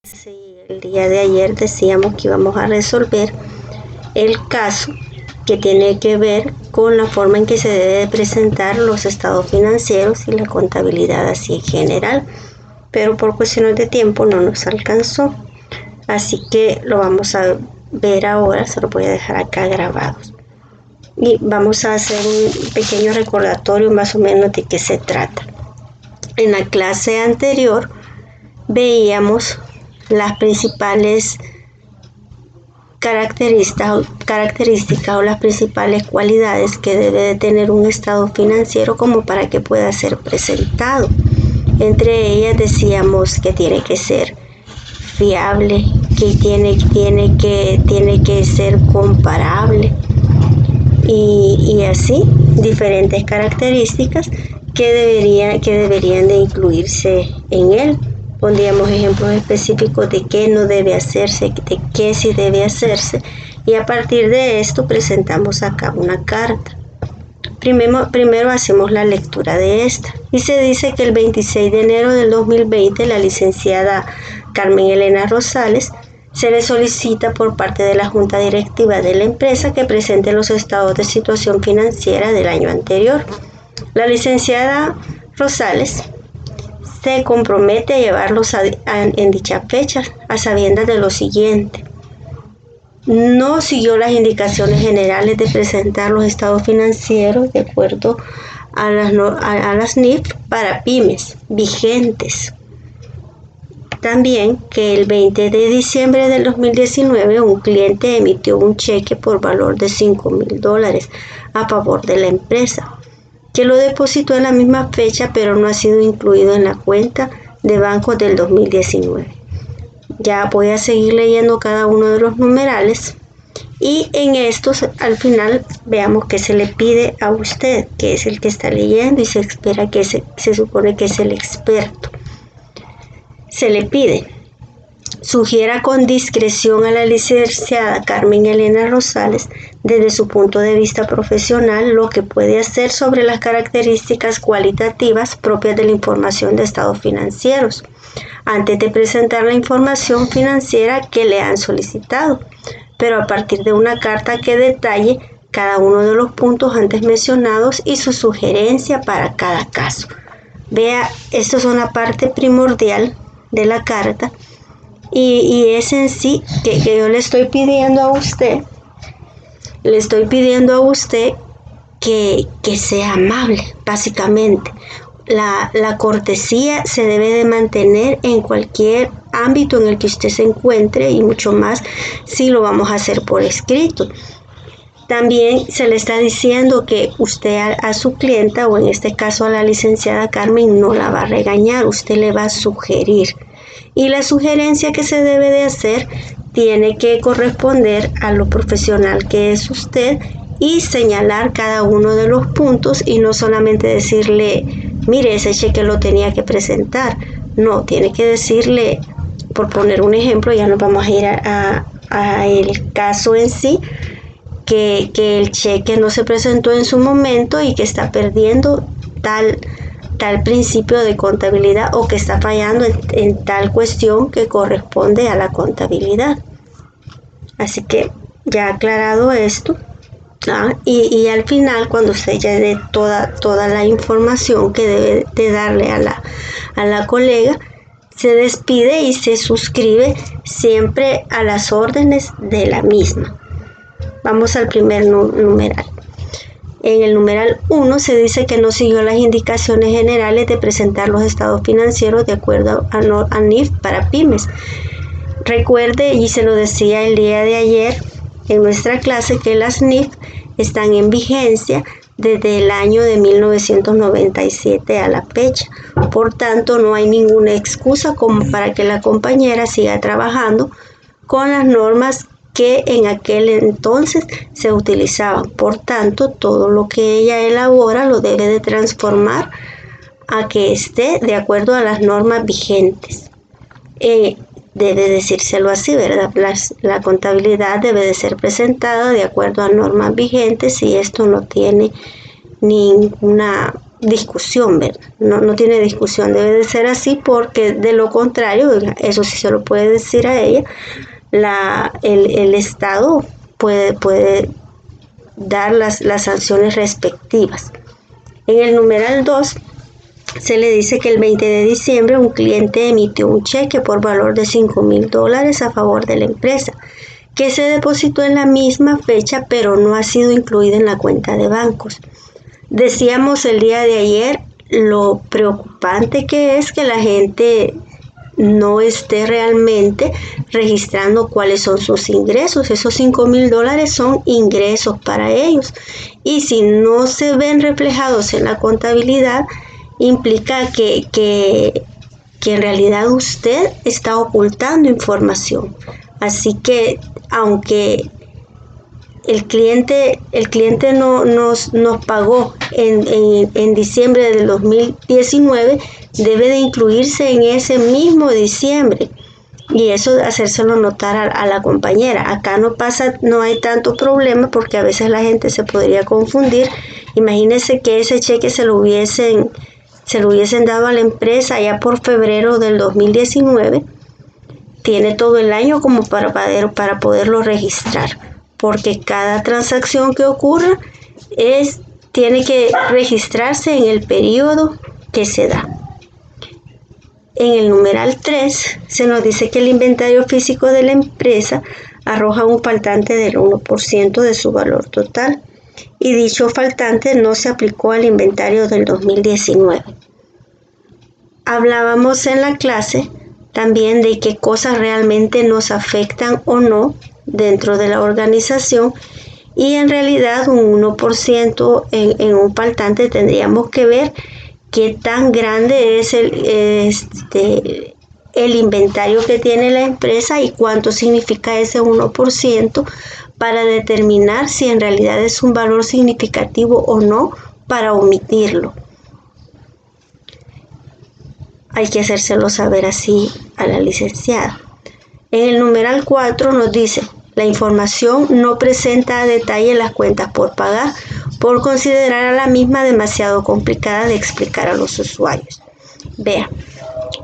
Sí, el día de ayer decíamos que íbamos a resolver el caso que tiene que ver con la forma en que se debe presentar los estados financieros y la contabilidad así en general, pero por cuestiones de tiempo no nos alcanzó, así que lo vamos a ver ahora. Se lo voy a dejar acá grabados y vamos a hacer un pequeño recordatorio más o menos de qué se trata. En la clase anterior veíamos las principales características o las principales cualidades que debe de tener un estado financiero como para que pueda ser presentado. Entre ellas decíamos que tiene que ser fiable, que tiene que ser comparable y así diferentes características que deberían de incluirse en él. Pondríamos ejemplos específicos de qué no debe hacerse, de qué sí debe hacerse, y a partir de esto presentamos acá una carta. Primero hacemos la lectura de esta y se dice que el 26 de enero del 2020 la licenciada Carmen Elena Rosales se le solicita por parte de la Junta Directiva de la empresa que presente los estados de situación financiera del año anterior. La licenciada Rosales se compromete a llevarlos en dicha fecha a sabiendas de lo siguiente: no siguió las indicaciones generales de presentar los estados financieros de acuerdo a las NIF para pymes vigentes. También que el 20 de diciembre del 2019 un cliente emitió un cheque por valor de $5,000 a favor de la empresa, que lo depositó en la misma fecha pero no ha sido incluido en la cuenta de banco del 2019. Ya voy a seguir leyendo cada uno de los numerales y en estos al final veamos qué se le pide a usted, que es el que está leyendo y se espera que se supone que es el experto. Se le pide: sugiera con discreción a la licenciada Carmen Elena Rosales, desde su punto de vista profesional, lo que puede hacer sobre las características cualitativas propias de la información de estados financieros, antes de presentar la información financiera que le han solicitado, pero a partir de una carta que detalle cada uno de los puntos antes mencionados y su sugerencia para cada caso. Vea, esto es una parte primordial de la carta y es en sí que yo le estoy pidiendo a usted que sea amable, básicamente. La cortesía se debe de mantener en cualquier ámbito en el que usted se encuentre y mucho más si lo vamos a hacer por escrito. También se le está diciendo que usted a su clienta, o en este caso a la licenciada Carmen, no la va a regañar, usted le va a sugerir. Y la sugerencia que se debe de hacer tiene que corresponder a lo profesional que es usted y señalar cada uno de los puntos y no solamente decirle: mire, ese cheque lo tenía que presentar. No, tiene que decirle, por poner un ejemplo, ya nos vamos a ir a el caso en sí, que el cheque no se presentó en su momento y que está perdiendo tal principio de contabilidad o que está fallando en tal cuestión que corresponde a la contabilidad. Así que ya aclarado esto, y al final, cuando usted ya dé toda la información que debe de darle a la colega, se despide y se suscribe siempre a las órdenes de la misma. Vamos al primer numeral. En el numeral 1 se dice que no siguió las indicaciones generales de presentar los estados financieros de acuerdo a NIF para pymes. Recuerde, y se lo decía el día de ayer en nuestra clase, que las NIF están en vigencia desde el año de 1997 a la fecha. Por tanto, no hay ninguna excusa como para que la compañera siga trabajando con las normas que en aquel entonces se utilizaban. Por tanto, todo lo que ella elabora lo debe de transformar a que esté de acuerdo a las normas vigentes. Debe decírselo así, ¿verdad? La contabilidad debe de ser presentada de acuerdo a normas vigentes y esto no tiene ninguna discusión, ¿verdad? No tiene discusión, debe de ser así, porque de lo contrario, eso sí se lo puede decir a ella, el Estado puede dar las sanciones respectivas. En el numeral 2 se le dice que el 20 de diciembre un cliente emitió un cheque por valor de $5,000 a favor de la empresa, que se depositó en la misma fecha pero no ha sido incluido en la cuenta de bancos. Decíamos el día de ayer lo preocupante que es que la gente no esté realmente registrando cuáles son sus ingresos. Esos $5,000 son ingresos para ellos, y si no se ven reflejados en la contabilidad, implica que en realidad usted está ocultando información. Así que aunque el cliente nos pagó en diciembre del 2019, debe de incluirse en ese mismo diciembre, y eso hacérselo notar a la compañera. Acá no hay tanto problema, porque a veces la gente se podría confundir. Imagínense que ese cheque se lo hubiesen dado a la empresa ya por febrero del 2019. Tiene todo el año como para poderlo registrar, porque cada transacción que ocurra tiene que registrarse en el periodo que se da. En el numeral 3 se nos dice que el inventario físico de la empresa arroja un faltante del 1% de su valor total, y dicho faltante no se aplicó al inventario del 2019. Hablábamos en la clase también de qué cosas realmente nos afectan o no dentro de la organización, y en realidad un 1% en un faltante tendríamos que ver qué tan grande es el inventario que tiene la empresa y cuánto significa ese 1% para determinar si en realidad es un valor significativo o no, para omitirlo. Hay que hacérselo saber así a la licenciada. En el numeral 4 nos dice: la información no presenta a detalle las cuentas por pagar, por considerar a la misma demasiado complicada de explicar a los usuarios. Vea,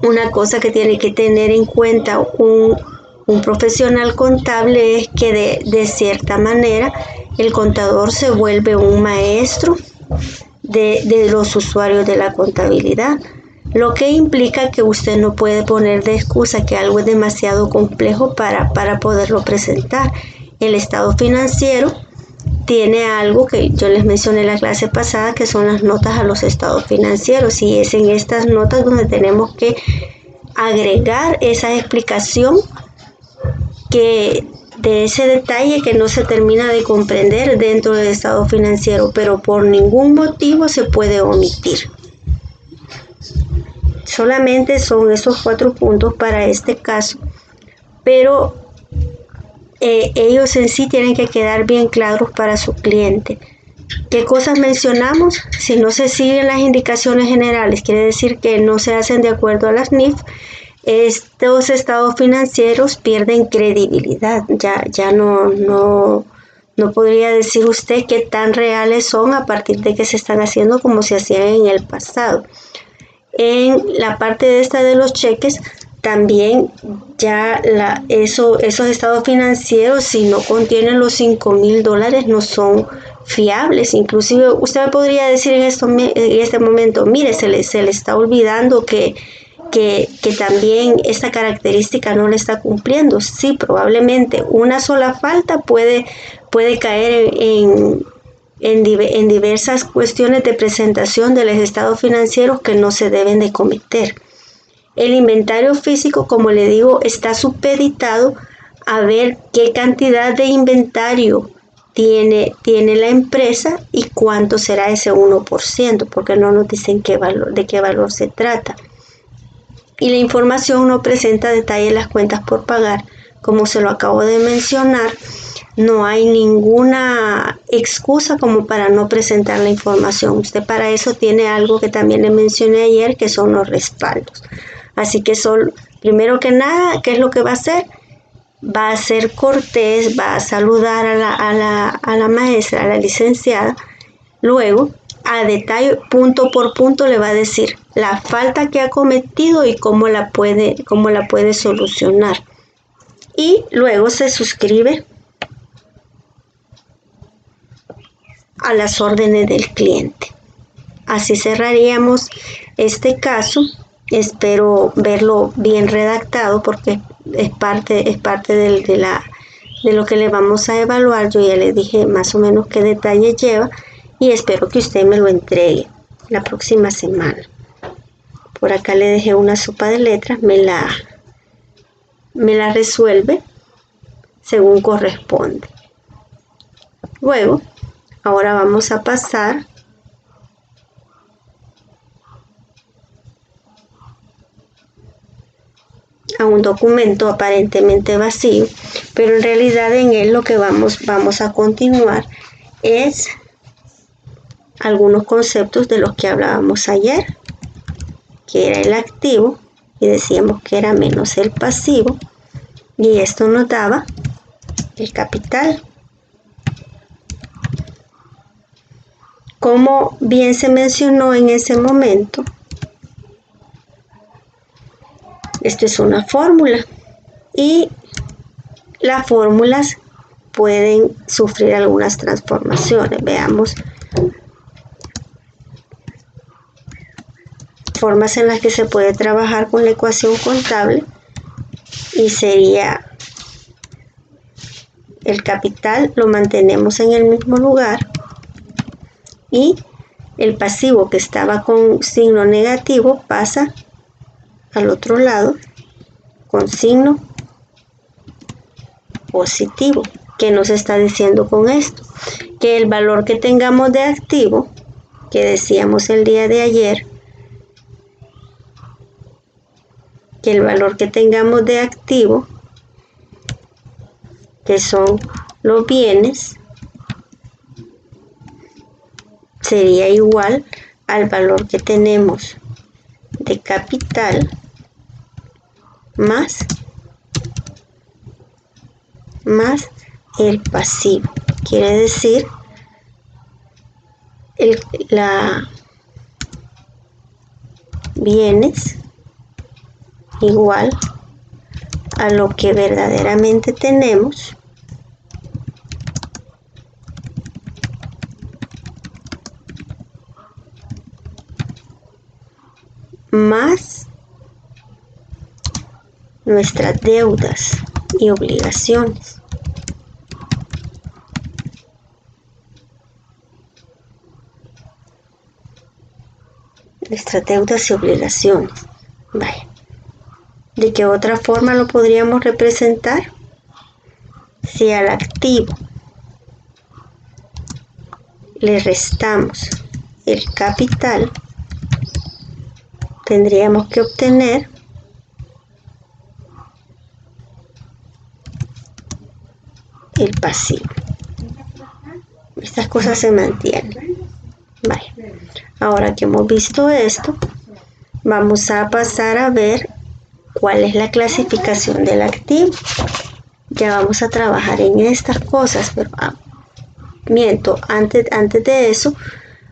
una cosa que tiene que tener en cuenta un profesional contable es que de cierta manera el contador se vuelve un maestro de los usuarios de la contabilidad, lo que implica que usted no puede poner de excusa que algo es demasiado complejo para poderlo presentar. El estado financiero tiene algo que yo les mencioné en la clase pasada, que son las notas a los estados financieros, y es en estas notas donde tenemos que agregar esa explicación de ese detalle que no se termina de comprender dentro del estado financiero, pero por ningún motivo se puede omitir. Solamente son esos 4 puntos para este caso, pero ellos en sí tienen que quedar bien claros para su cliente. ¿Qué cosas mencionamos? Si no se siguen las indicaciones generales, quiere decir que no se hacen de acuerdo a las NIF, estos estados financieros pierden credibilidad. Ya no podría decir usted qué tan reales son a partir de que se están haciendo como se hacían en el pasado. En la parte de los cheques, también ya esos estados financieros, si no contienen los $5,000, no son fiables. Inclusive usted me podría decir en este momento: mire, se le está olvidando que también esta característica no le está cumpliendo. Sí, probablemente una sola falta puede caer en diversas cuestiones de presentación de los estados financieros que no se deben de cometer. El inventario físico, como le digo, está supeditado a ver qué cantidad de inventario tiene la empresa y cuánto será ese 1%, porque no nos dicen de qué valor se trata. Y la información no presenta detalle en las cuentas por pagar. Como se lo acabo de mencionar, no hay ninguna excusa como para no presentar la información. Usted para eso tiene algo que también le mencioné ayer, que son los respaldos. Así que primero que nada, ¿qué es lo que va a hacer? Va a ser cortés, va a saludar a la maestra, a la licenciada. Luego, a detalle, punto por punto, le va a decir la falta que ha cometido y cómo la puede solucionar. Y luego se suscribe a las órdenes del cliente. Así cerraríamos este caso. Espero verlo bien redactado porque es parte de lo que le vamos a evaluar. Yo ya les dije más o menos qué detalles lleva y espero que usted me lo entregue la próxima semana. Por acá le dejé una sopa de letras, me la resuelve según corresponde. Luego, ahora vamos a pasar a un documento aparentemente vacío, pero en realidad en él lo que vamos a continuar es algunos conceptos de los que hablábamos ayer, que era el activo y decíamos que era menos el pasivo, y esto nos daba el capital. Como bien se mencionó en ese momento, esto es una fórmula y las fórmulas pueden sufrir algunas transformaciones. Veamos formas en las que se puede trabajar con la ecuación contable, y sería el capital lo mantenemos en el mismo lugar y el pasivo que estaba con signo negativo pasa al otro lado con signo positivo. ¿Qué nos está diciendo con esto? Que el valor que tengamos de activo, que decíamos el día de ayer, que el valor que tengamos de activo, que son los bienes, sería igual al valor que tenemos de capital más el pasivo. Quiere decir bienes igual a lo que verdaderamente tenemos más nuestras deudas y obligaciones. Nuestras deudas y obligaciones. Vaya. ¿De qué otra forma lo podríamos representar? Si al activo le restamos el capital, tendríamos que obtener el pasivo. Estas cosas se mantienen. Vale. Ahora que hemos visto esto, vamos a pasar a ver cuál es la clasificación del activo. Ya vamos a trabajar en estas cosas, pero antes de eso,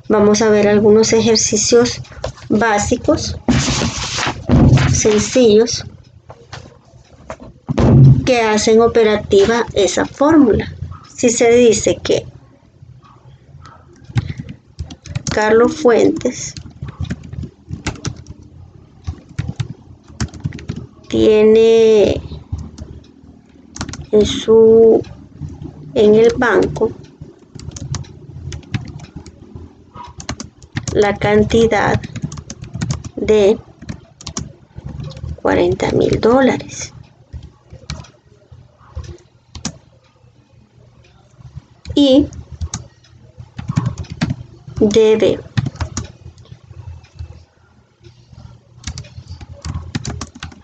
vamos a ver algunos ejercicios básicos, sencillos, que hacen operativa esa fórmula. Si se dice que Carlos Fuentes tiene en el banco la cantidad de $40,000 y debe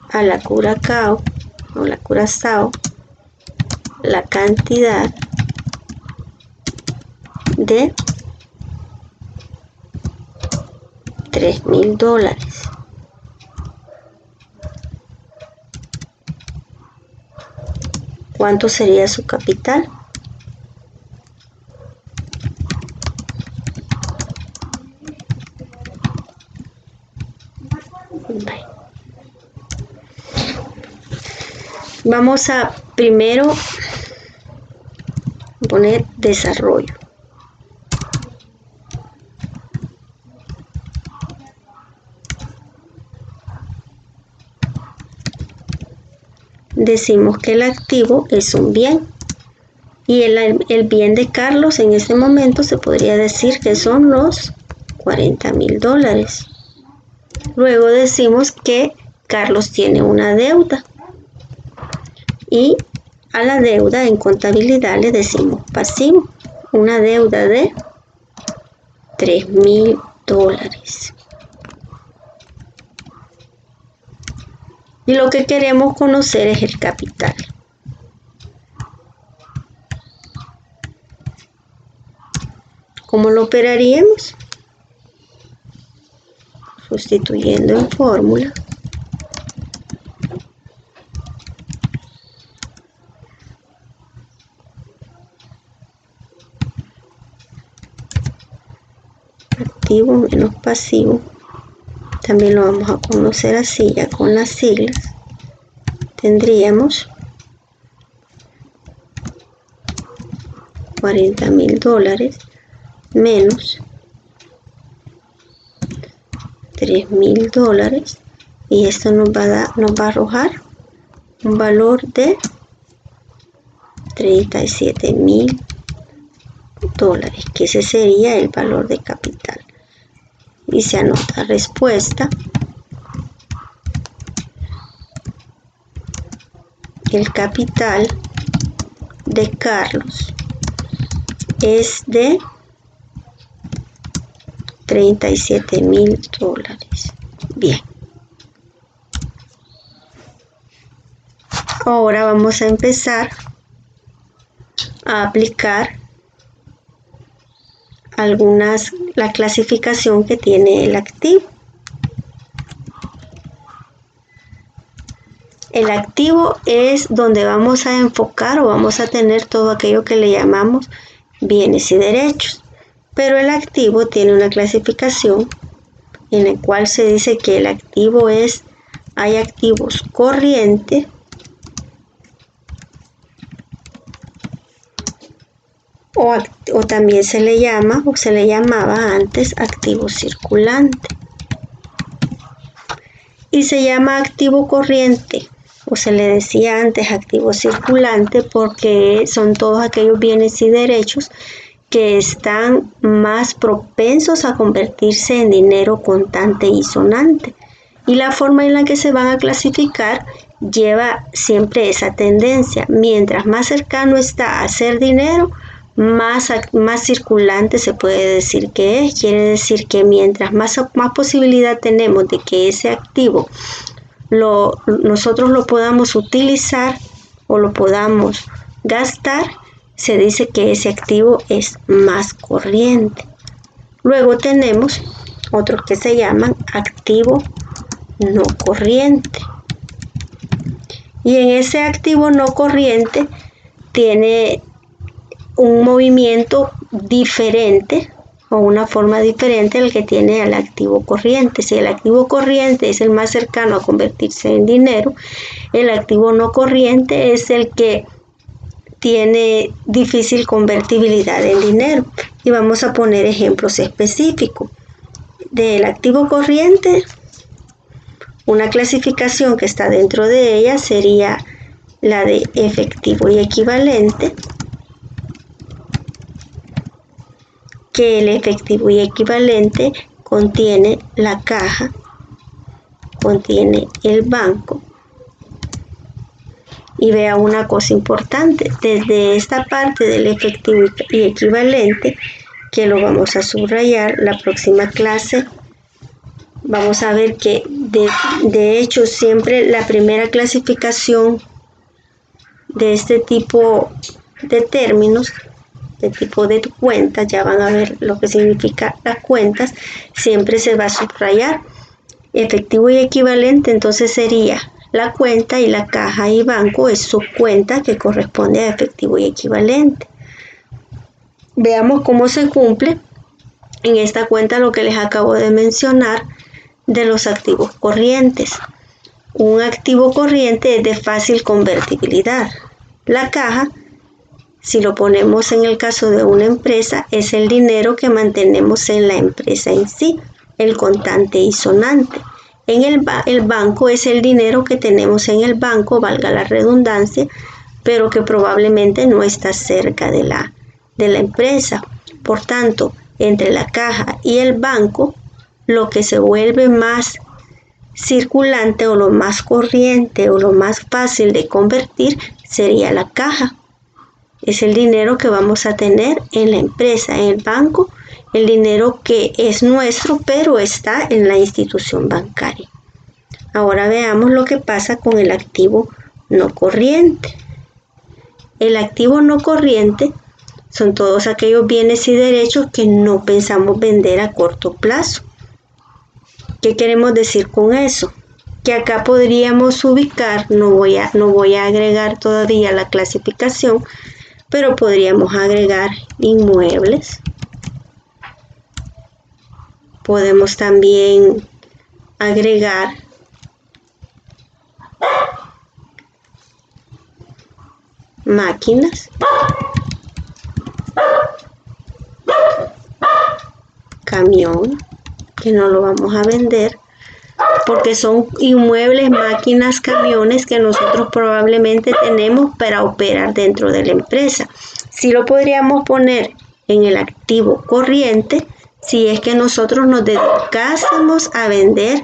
a la Curazao la cantidad de $3,000. ¿Cuánto sería su capital? Vamos a primero poner desarrollo. Decimos que el activo es un bien y el bien de Carlos en este momento se podría decir que son los $40,000. Luego decimos que Carlos tiene una deuda y a la deuda en contabilidad le decimos pasivo, una deuda de $3,000. Y lo que queremos conocer es el capital. ¿Cómo lo operaríamos? Sustituyendo en fórmula. Activo menos pasivo. También lo vamos a conocer así, ya con las siglas. Tendríamos $40,000 menos $3,000 y esto nos va a arrojar un valor de $37,000, que ese sería el valor de capital. Y se anota respuesta. El capital de Carlos es de $37,000. Bien. Ahora vamos a empezar a aplicar la clasificación que tiene el activo. El activo es donde vamos a enfocar o vamos a tener todo aquello que le llamamos bienes y derechos. Pero el activo tiene una clasificación en la cual se dice que el activo hay activos corrientes, o también se le llamaba antes activo circulante. Y se llama activo corriente, o se le decía antes activo circulante, porque son todos aquellos bienes y derechos que están más propensos a convertirse en dinero contante y sonante. Y la forma en la que se van a clasificar lleva siempre esa tendencia. Mientras más cercano está a ser dinero, más circulante se puede decir que es. Quiere decir que mientras más posibilidad tenemos de que ese activo nosotros lo podamos utilizar o lo podamos gastar, se dice que ese activo es más corriente. Luego tenemos otros que se llaman activo no corriente. Y en ese activo no corriente tiene un movimiento diferente o una forma diferente al que tiene el activo corriente. Si el activo corriente es el más cercano a convertirse en dinero, el activo no corriente es el que tiene difícil convertibilidad en dinero. Y vamos a poner ejemplos específicos. Del activo corriente, una clasificación que está dentro de ella sería la de efectivo y equivalente, que el efectivo y equivalente contiene la caja, contiene el banco. Y vea una cosa importante, desde esta parte del efectivo y equivalente, que lo vamos a subrayar, la próxima clase vamos a ver que de hecho siempre la primera clasificación de este tipo de términos, de tipo de cuentas, ya van a ver lo que significa las cuentas, siempre se va a subrayar efectivo y equivalente. Entonces sería la cuenta, y la caja y banco es su cuenta que corresponde a efectivo y equivalente. Veamos cómo se cumple en esta cuenta lo que les acabo de mencionar de los activos corrientes. un activo corriente es de fácil convertibilidad. La caja, si lo ponemos en el caso de una empresa, es el dinero que mantenemos en la empresa en sí, el contante y sonante. El banco es el dinero que tenemos en el banco, valga la redundancia, pero que probablemente no está cerca de la empresa. Por tanto, entre la caja y el banco, lo que se vuelve más circulante o lo más corriente o lo más fácil de convertir sería la caja. Es el dinero que vamos a tener en la empresa, en el banco, el dinero que es nuestro, pero está en la institución bancaria. Ahora veamos lo que pasa con el activo no corriente. El activo no corriente son todos aquellos bienes y derechos que no pensamos vender a corto plazo. ¿Qué queremos decir con eso? Que acá podríamos ubicar, no voy a agregar todavía la clasificación, pero podríamos agregar inmuebles. Podemos también agregar máquinas, camión, que no lo vamos a vender, porque son inmuebles, máquinas, camiones que nosotros probablemente tenemos para operar dentro de la empresa. Sí lo podríamos poner en el activo corriente si es que nosotros nos dedicásemos a vender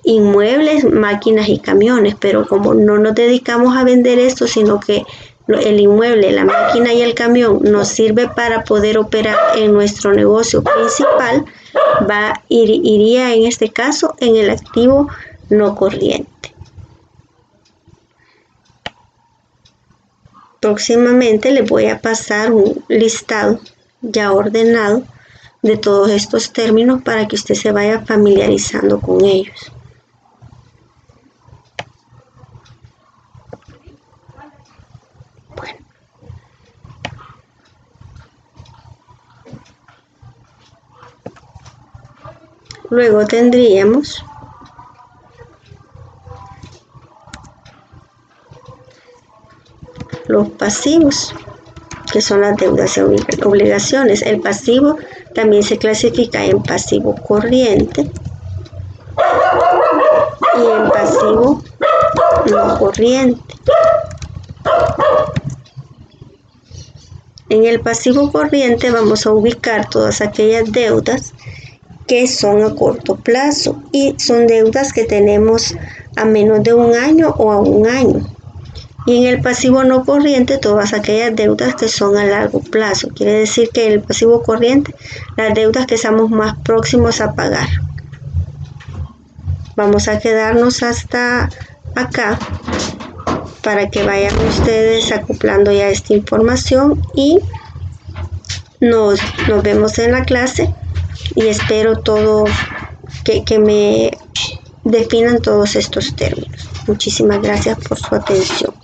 inmuebles, máquinas y camiones, pero como no nos dedicamos a vender esto, sino que el inmueble, la máquina y el camión nos sirve para poder operar en nuestro negocio principal, iría en este caso en el activo no corriente. Próximamente les voy a pasar un listado ya ordenado de todos estos términos para que usted se vaya familiarizando con ellos. Bueno. Luego tendríamos los pasivos, que son las deudas y obligaciones. El pasivo también se clasifica en pasivo corriente y en pasivo no corriente. En el pasivo corriente vamos a ubicar todas aquellas deudas que son a corto plazo y son deudas que tenemos a menos de un año o a un año. Y en el pasivo no corriente, todas aquellas deudas que son a largo plazo. Quiere decir que en el pasivo corriente, las deudas que estamos más próximos a pagar. Vamos a quedarnos hasta acá para que vayan ustedes acoplando ya esta información y nos vemos en la clase. Y espero que me definan todos estos términos. Muchísimas gracias por su atención.